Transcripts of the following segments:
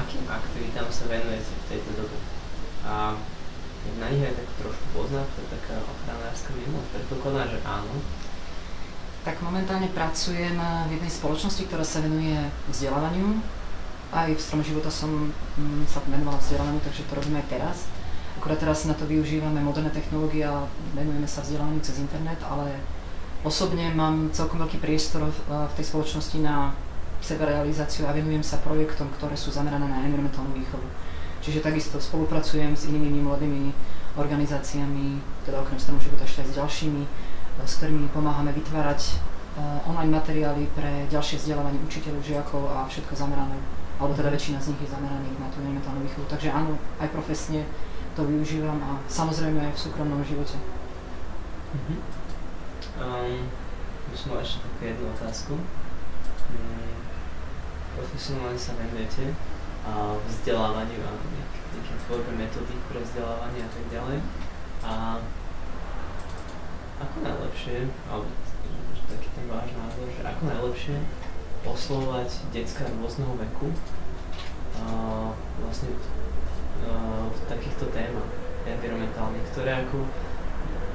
akým aktivitám sa venujete v tejto dobe? A na nich aj tak trošku poznám, to je taká ochranárska mimo, predpokladám, že áno. Tak momentálne pracujem v jednej spoločnosti, ktorá sa venuje vzdelávaniu. Aj v strom života som sa venovala vzdelávaniu, takže to robím aj teraz. Akurát teraz na to využívame moderné technológie a venujeme sa vzdelávaniu cez internet, ale osobne mám celkom veľký priestor v tej spoločnosti na sebarealizáciu a venujem sa projektom, ktoré sú zamerané na environmentálnu výchovu. Čiže takisto spolupracujem s inými mimovládnymi organizáciami, teda okrem stromu života ešte aj s ďalšími, s ktorými pomáhame vytvárať online materiály pre ďalšie vzdelávanie učiteľov, žiakov a všetko zamerané, alebo teda väčšina z nich je zameraných na tú environmentálnu výchovu. Takže áno, aj profesne to využívam a samozrejme aj v súkromnom živote. Už som mal ešte takú jednu otázku. Profesionálne sa venujete vzdelávaniu a nejaké tvorbe metodík pre vzdelávanie a tak ďalej. A ako najlepšie, alebo taký ten váš názor, že ako najlepšie oslovovať decká rôzneho veku vlastne v takýchto témach environmentálnych, ktoré ako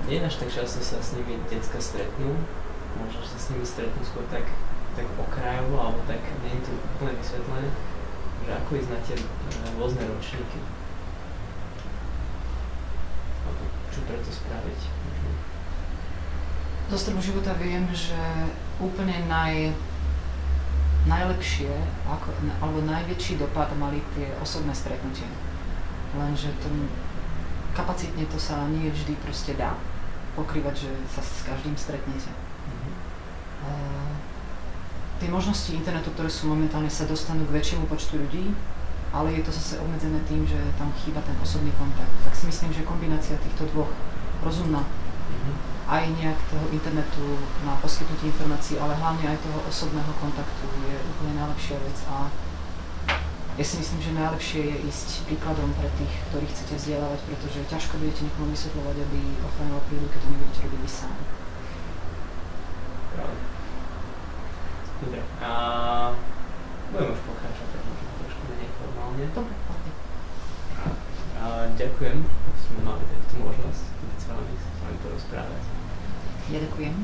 nie až tak často sa s nimi decká stretnú, možno sa s nimi stretnú skôr tak okrajovo, alebo tak nie je to úplne vysvetlené, že ako ísť na tie rôzne ročníky. Alebo čo preto spraviť. Zo stromu života viem, že úplne najlepšie alebo najväčší dopad mali tie osobné stretnutia. Lenže kapacitne to sa nie vždy proste dá pokrývať, že sa s každým stretnete. Tie možnosti internetu, ktoré sú momentálne, sa dostanú k väčšiemu počtu ľudí, ale je to zase obmedzené tým, že tam chýba ten osobný kontakt. Tak si myslím, že kombinácia týchto dvoch, rozumná, aj nejak toho internetu na poskytnutie informácií, ale hlavne aj toho osobného kontaktu je úplne najlepšia vec a ja si myslím, že najlepšie je ísť príkladom pre tých, ktorých chcete vzdelávať, pretože ťažko budete niekomu vysvetľovať, aby ochraňoval prírodu, keď to nebudete robiť vy sám. Pravda. Dobre, a budem už pokračovať, tak možno trošku menej formálne. Dobre, poďme. Ďakujem, že sme mali takúto možnosť byť s vami porozprávať. Ja ďakujem.